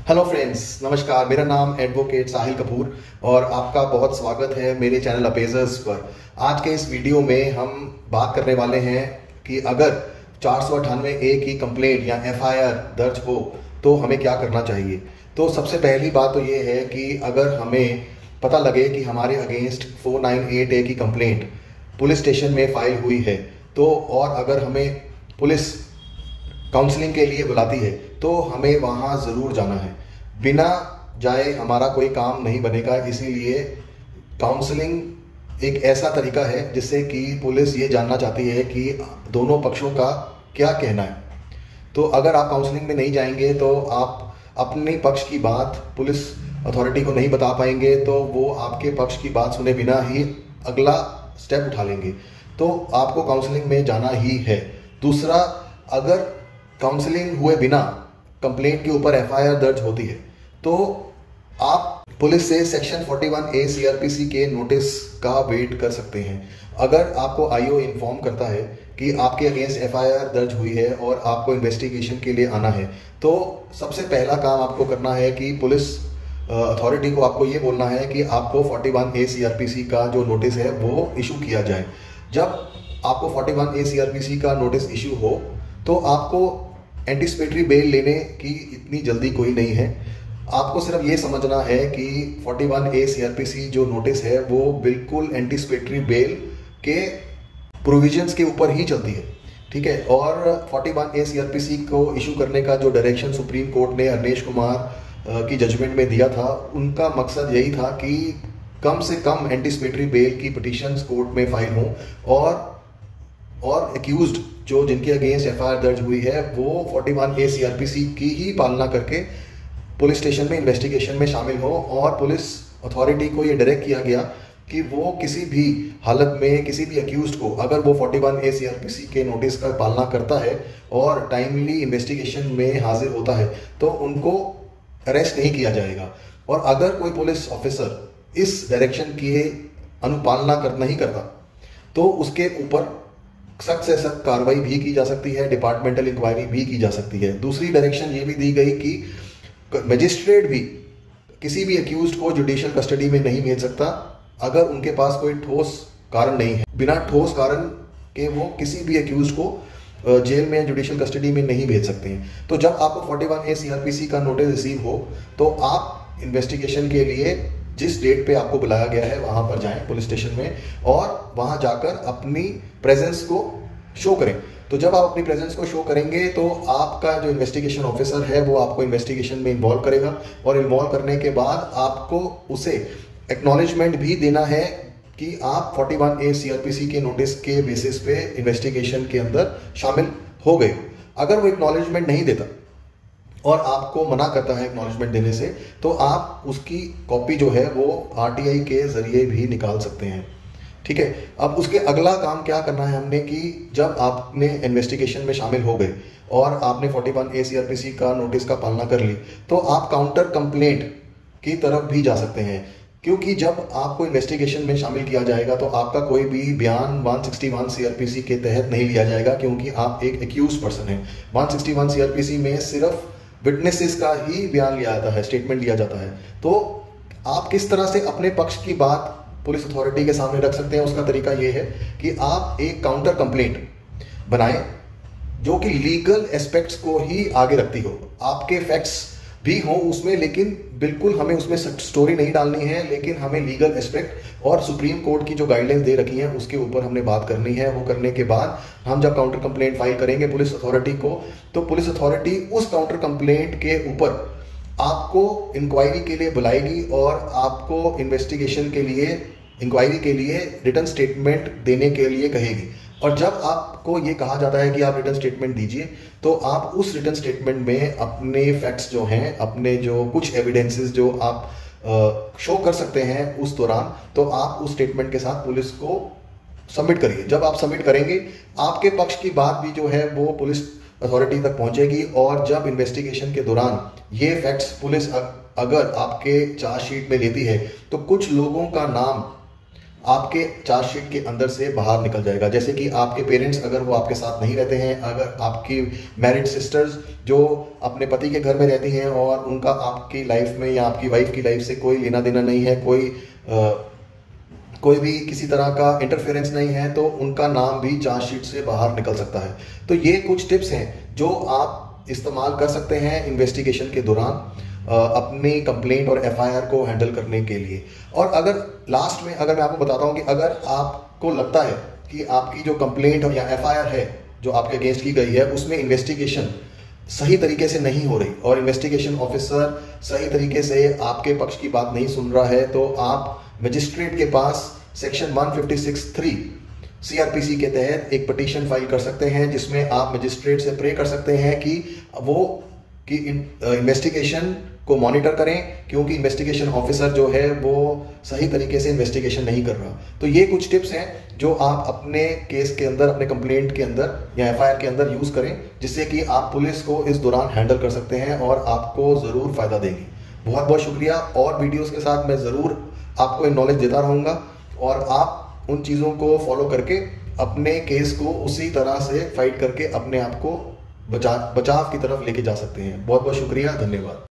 Hello friends, नमस्कार। मेरा नाम एडवोकेट साहिल कपूर और आपका बहुत स्वागत है मेरे चैनल अपेजर्स पर। आज के इस वीडियो में हम बात करने वाले हैं कि अगर 498A की कंप्लेंट या FIR दर्ज हो तो हमें क्या करना चाहिए। तो सबसे पहली बात तो ये है कि अगर हमें पता लगे कि हमारे अगेंस्ट 498A की कंप्लेंट पुलिस स्टेशन में फाइल हुई है तो और अगर हमें पुलिस काउंसलिंग के लिए बुलाती है तो हमें वहाँ ज़रूर जाना है। बिना जाए हमारा कोई काम नहीं बनेगा, इसीलिए काउंसलिंग एक ऐसा तरीका है जिससे कि पुलिस ये जानना चाहती है कि दोनों पक्षों का क्या कहना है। तो अगर आप काउंसलिंग में नहीं जाएंगे तो आप अपने पक्ष की बात पुलिस अथॉरिटी को नहीं बता पाएंगे, तो वो आपके पक्ष की बात सुने बिना ही अगला स्टेप उठा लेंगे। तो आपको काउंसलिंग में जाना ही है। दूसरा, अगर काउंसलिंग हुए बिना कंप्लेंट के ऊपर FIR दर्ज होती है तो आप पुलिस से सेक्शन 41A CRPC के नोटिस का वेट कर सकते हैं। अगर आपको IO इन्फॉर्म करता है कि आपके अगेंस्ट FIR दर्ज हुई है और आपको इन्वेस्टिगेशन के लिए आना है, तो सबसे पहला काम आपको करना है कि पुलिस अथॉरिटी को आपको ये बोलना है कि आपको 41A CRPC का जो नोटिस है वो इशू किया जाए। जब आपको 41A CRPC का नोटिस इशू हो तो आपको एंटीसिपेटरी बेल लेने की इतनी जल्दी कोई नहीं है। आपको सिर्फ ये समझना है कि 41A CRPC जो नोटिस है वो बिल्कुल एंटीसिपेटरी बेल के प्रोविजंस के ऊपर ही चलती है, ठीक है। और 41A CRPC को इशू करने का जो डायरेक्शन सुप्रीम कोर्ट ने अरनेश कुमार की जजमेंट में दिया था, उनका मकसद यही था कि कम से कम एंटीसिपेटरी बेल की पिटिशंस कोर्ट में फाइल हों और एक्यूज्ड जो जिनके अगेंस्ट FIR दर्ज हुई है वो 41A CRPC की ही पालना करके पुलिस स्टेशन में इन्वेस्टिगेशन में शामिल हो। और पुलिस अथॉरिटी को ये डायरेक्ट किया गया कि वो किसी भी हालत में किसी भी एक्यूज्ड को, अगर वो 41A CRPC के नोटिस का पालना करता है और टाइमली इन्वेस्टिगेशन में हाजिर होता है तो उनको अरेस्ट नहीं किया जाएगा। और अगर कोई पुलिस ऑफिसर इस डायरेक्शन की अनुपालना नहीं करता तो उसके ऊपर सख्त से सख्त कार्रवाई भी की जा सकती है, डिपार्टमेंटल इंक्वायरी भी की जा सकती है। दूसरी डायरेक्शन ये भी दी गई कि मजिस्ट्रेट भी किसी भी एक्यूज्ड को जुडिशियल कस्टडी में नहीं भेज सकता अगर उनके पास कोई ठोस कारण नहीं है। बिना ठोस कारण के वो किसी भी एक्यूज्ड को जेल में जुडिशियल कस्टडी में नहीं भेज सकते हैं। तो जब आपको 41A CRPC का नोटिस रिसीव हो तो आप इन्वेस्टिगेशन के लिए जिस डेट पे आपको बुलाया गया है वहां पर जाएं पुलिस स्टेशन में और वहां जाकर अपनी प्रेजेंस को शो करें। तो जब आप अपनी प्रेजेंस को शो करेंगे तो आपका जो इन्वेस्टिगेशन ऑफिसर है वो आपको इन्वेस्टिगेशन में इन्वॉल्व करेगा और इन्वॉल्व करने के बाद आपको उसे एक्नॉलेजमेंट भी देना है कि आप 41A CRPC के नोटिस के बेसिस पे इन्वेस्टिगेशन के अंदर शामिल हो गए। अगर वो एक्नॉलेजमेंट नहीं देता और आपको मना करता है एक्नॉलेजमेंट देने से, तो आप उसकी कॉपी जो है वो RTI के जरिए भी निकाल सकते हैं, ठीक है। अब उसके अगला काम क्या करना है हमने कि जब आपने इन्वेस्टिगेशन में शामिल हो गए और आपने 41A CRPC का नोटिस का पालना कर ली तो आप काउंटर कंप्लेंट की तरफ भी जा सकते हैं, क्योंकि जब आपको इन्वेस्टिगेशन में शामिल किया जाएगा तो आपका कोई भी बयान 161 CRPC के तहत नहीं लिया जाएगा, क्योंकि आप एक एक्यूज पर्सन हैं। 161 CRPC में सिर्फ विटनेसेस का ही बयान लिया जाता है, स्टेटमेंट लिया जाता है। तो आप किस तरह से अपने पक्ष की बात पुलिस अथॉरिटी के सामने रख सकते हैं, उसका तरीका ये है कि आप एक काउंटर कंप्लेंट बनाएं जो कि लीगल एस्पेक्ट्स को ही आगे रखती हो। आपके फैक्ट्स भी हो उसमें, लेकिन बिल्कुल हमें उसमें स्टोरी नहीं डालनी है, लेकिन हमें लीगल एस्पेक्ट और सुप्रीम कोर्ट की जो गाइडलाइंस दे रखी हैं उसके ऊपर हमने बात करनी है। वो करने के बाद हम जब काउंटर कंप्लेंट फाइल करेंगे पुलिस अथॉरिटी को, तो पुलिस अथॉरिटी उस काउंटर कंप्लेंट के ऊपर आपको इंक्वायरी के लिए बुलाएगी और आपको इन्वेस्टिगेशन के लिए इंक्वायरी के लिए रिटर्न स्टेटमेंट देने के लिए कहेगी। और जब आपको ये कहा जाता है कि आप रिटर्न स्टेटमेंट दीजिए तो आप उस रिटर्न स्टेटमेंट में अपने फैक्ट्स जो हैं, अपने जो कुछ एविडेंसेस जो आप शो कर सकते हैं उस दौरान, तो आप उस स्टेटमेंट के साथ पुलिस को सबमिट करिए। जब आप सबमिट करेंगे आपके पक्ष की बात भी जो है वो पुलिस अथॉरिटी तक पहुंचेगी। और जब इन्वेस्टिगेशन के दौरान ये फैक्ट्स पुलिस अगर आपके चार्जशीट में लेती है तो कुछ लोगों का नाम आपके चार्जशीट के अंदर से बाहर निकल जाएगा। जैसे कि आपके पेरेंट्स अगर वो आपके साथ नहीं रहते हैं, अगर आपकी मैरिड सिस्टर्स जो अपने पति के घर में रहती हैं और उनका आपकी लाइफ में या आपकी वाइफ की लाइफ से कोई लेना देना नहीं है, कोई भी किसी तरह का इंटरफेरेंस नहीं है, तो उनका नाम भी चार्जशीट से बाहर निकल सकता है। तो ये कुछ टिप्स हैं जो आप इस्तेमाल कर सकते हैं इन्वेस्टिगेशन के दौरान अपनी कंप्लेंट और एफआईआर को हैंडल करने के लिए। और अगर लास्ट में अगर मैं आपको बताता हूं कि अगर आपको लगता है कि आपकी जो कंप्लेंट या एफआईआर है जो आपके अगेंस्ट की गई है उसमें इन्वेस्टिगेशन सही तरीके से नहीं हो रही और इन्वेस्टिगेशन ऑफिसर सही तरीके से आपके पक्ष की बात नहीं सुन रहा है, तो आप मजिस्ट्रेट के पास सेक्शन 156(3) सीआरपीसी के तहत एक पिटीशन फाइल कर सकते हैं, जिसमें आप मजिस्ट्रेट से प्रे कर सकते हैं कि वो इन्वेस्टिगेशन को मॉनिटर करें, क्योंकि इन्वेस्टिगेशन ऑफिसर जो है वो सही तरीके से इन्वेस्टिगेशन नहीं कर रहा। तो ये कुछ टिप्स हैं जो आप अपने केस के अंदर, अपने कंप्लेंट के अंदर या एफआईआर के अंदर यूज करें, जिससे कि आप पुलिस को इस दौरान हैंडल कर सकते हैं और आपको ज़रूर फायदा देंगे। बहुत बहुत शुक्रिया। और वीडियोस के साथ मैं ज़रूर आपको इन नॉलेज देता रहूँगा और आप उन चीज़ों को फॉलो करके अपने केस को उसी तरह से फाइट करके अपने आप को बचाव की तरफ लेके जा सकते हैं। बहुत बहुत शुक्रिया, धन्यवाद।